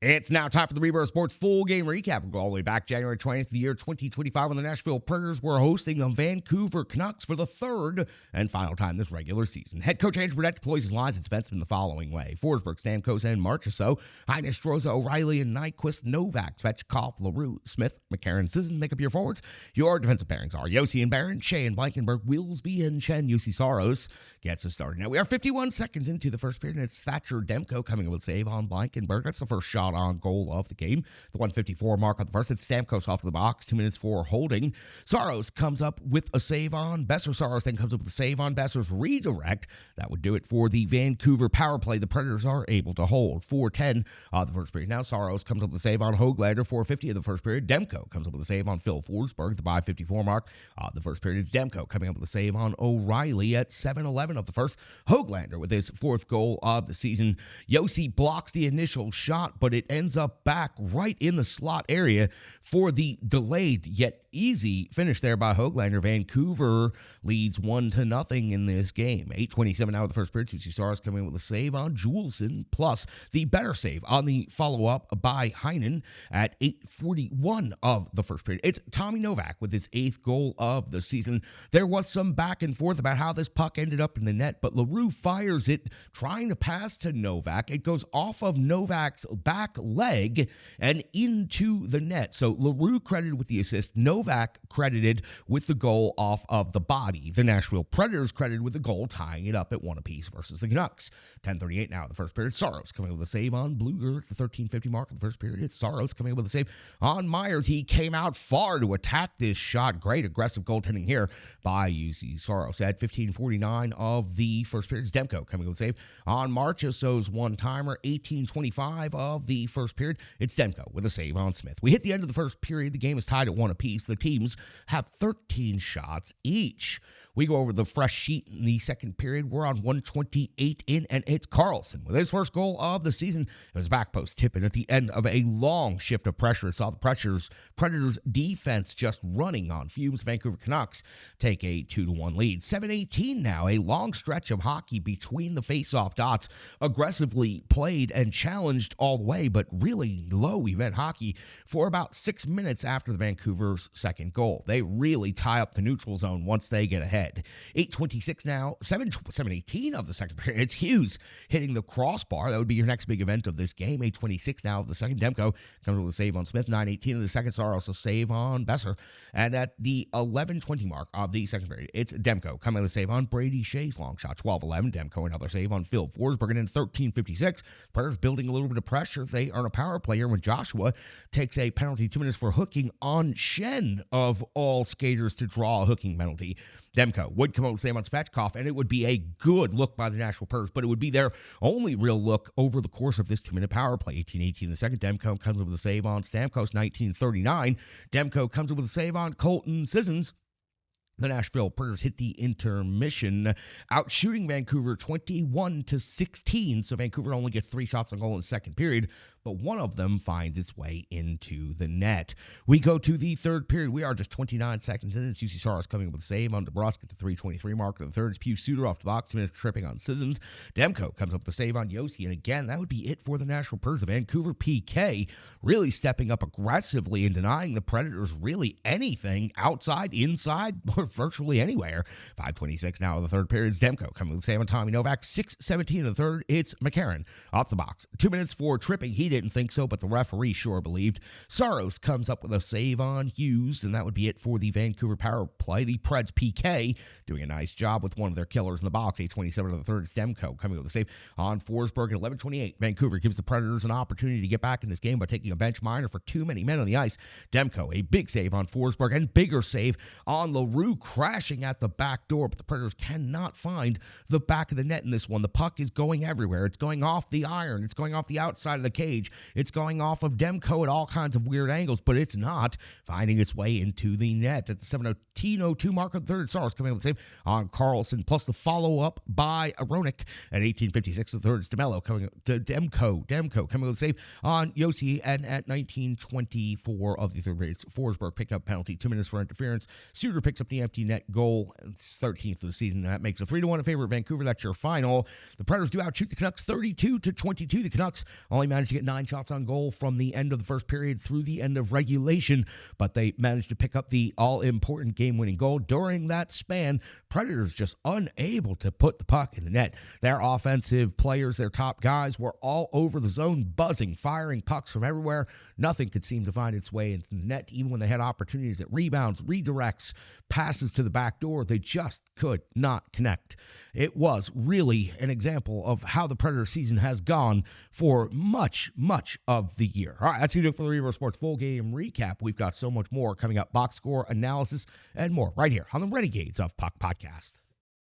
It's now time for the Rebirth Sports full game recap. We'll go all the way back January 20th, the year 2025, when the Nashville Predators were hosting the Vancouver Canucks for the third and final time this regular season. Head coach Andrew Burnett deploys his lines of defensemen the following way: Forsberg, Stamkos, and Marchessault. Heinisch, Stroza, O'Reilly, and Nyquist, Novak, Svechkov, LaRue, Smith, McCarron, Sissons make up your forwards. Your defensive pairings are Josi and Barron, Shea and Blankenberg, Willsby and Chen. Juuse Saros gets us started. Now, we are 51 seconds into the first period, and it's Thatcher Demko coming with a save on Blankenberg. That's the first shot on goal of the game. The 154 mark on the first. It's Stamkos off the box. 2 minutes for holding. Saros comes up with a save on Besser. Saros then comes up with a save on Besser's redirect. That would do it for the Vancouver power play. The Predators are able to hold. 4:10 the first period. Now Saros comes up with a save on Höglander. 4:50 of the first period. Demko comes up with a save on Phil Forsberg. The 5:54 mark. The first period. It's Demko coming up with a save on O'Reilly at 7:11 of the first. Höglander with his fourth goal of the season. Josi blocks the initial shot, but it ends up back right in the slot area for the delayed yet easy finish there by Höglander. Vancouver leads 1-0 in this game. 8:27 now of the first period. Juuse Saros coming in with a save on Juleson, plus the better save on the follow-up by Heinen at 8:41 of the first period. It's Tommy Novak with his 8th goal of the season. There was some back and forth about how this puck ended up in the net, but LaRue fires it trying to pass to Novak. It goes off of Novak's back leg and into the net. So LaRue credited with the assist, Novak credited with the goal off of the body. The Nashville Predators credited with the goal, tying it up at 1 apiece versus the Canucks. 10:38 now in the first period. Saros coming with a save on Bluger at the 13:50 mark of the first period. It's Saros coming with a save on Myers. He came out far to attack this shot. Great aggressive goaltending here by Juuse Saros. At 15:49 of the first period, it's Demko coming with a save on Marchessault's one-timer. 18:25 of the first period. It's Demko with a save on Smith. We hit the end of the first period. The game is tied at 1 apiece. The teams have 13 shots each. We go over the fresh sheet in the second period. We're on 1:28 in, and it's Carlson with his first goal of the season. It was back post tipping at the end of a long shift of pressure. It saw the Predators defense just running on fumes. Vancouver Canucks take a 2-1 lead. 7:18 now, a long stretch of hockey between the face-off dots. Aggressively played and challenged all the way, but really low event hockey for about 6 minutes after the Vancouver's second goal. They really tie up the neutral zone once they get ahead. 8:26 now, 7:18 of the second period. It's Hughes hitting the crossbar. That would be your next big event of this game. 8:26 now of the second. Demko comes with a save on Smith. 9:18 of the second. Saros a save on Besser. And at the 11:20 mark of the second period, it's Demko coming with a save on Brady Shea's long shot. 12:11. Demko another save on Phil Forsberg. And in 13:56, Predators building a little bit of pressure. They earn a power play here when Joshua takes a penalty, 2 minutes for hooking on Shen, of all skaters to draw a hooking penalty. Demko would come out with save on Svechkov, and it would be a good look by the Nashville Predators, but it would be their only real look over the course of this 2-minute power play. 18:18 the second. Demko comes up with a save on Stamkos. 19:39. Demko comes up with a save on Colton Sissons. The Nashville Predators hit the intermission, outshooting Vancouver 21-16. So Vancouver only gets 3 shots on goal in the second period, but one of them finds its way into the net. We go to the third period. We are just 29 seconds in. It's Juuse Saros coming up with a save on DeBrusk at the 3:23 mark of the third. It's Pius Suter off the box, 2 minutes tripping on Sissons. Demko comes up with a save on Josi, and again, that would be it for the Nashville Predators. The Vancouver PK really stepping up aggressively and denying the Predators really anything outside, inside, or virtually anywhere. 5:26 now in the third period. It's Demko coming with a save on Tommy Novak. 6:17 in the third. It's McCarron off the box. 2 minutes for tripping. He didn't think so, but the referee sure believed. Saros comes up with a save on Hughes, and that would be it for the Vancouver power play. The Preds PK doing a nice job with one of their killers in the box. 8:27 in the third. It's Demko coming with a save on Forsberg. At 11:28, Vancouver gives the Predators an opportunity to get back in this game by taking a bench minor for too many men on the ice. Demko, a big save on Forsberg, and bigger save on LaRue, crashing at the back door, but the Predators cannot find the back of the net in this one. The puck is going everywhere. It's going off the iron. It's going off the outside of the cage. It's going off of Demko at all kinds of weird angles, but it's not finding its way into the net. At the 7:02 mark of the third, Saros coming up with a save on Carlson, plus the follow-up by Aronik. At 18:56 of the third, it's DeMello coming to Demko coming with a save on Josi, and at 19:24 of the third period, Forsberg picked up penalty, 2 minutes for interference. Suter picks up the empty net goal. It's 13th of the season. That makes a 3-1 in favor of Vancouver. That's your final. The Predators do outshoot the Canucks 32-22. The Canucks only managed to get 9 shots on goal from the end of the first period through the end of regulation, but they managed to pick up the all-important game-winning goal. During that span, Predators just unable to put the puck in the net. Their offensive players, their top guys, were all over the zone, buzzing, firing pucks from everywhere. Nothing could seem to find its way into the net, even when they had opportunities at rebounds, redirects, passes to the back door. They just could not connect. It was really an example of how the Predator season has gone for much of the year. All right, that's going to do it for the Reverse Sports full game recap. We've got so much more coming up, box score analysis, and more right here on the Renegades of Puck podcast.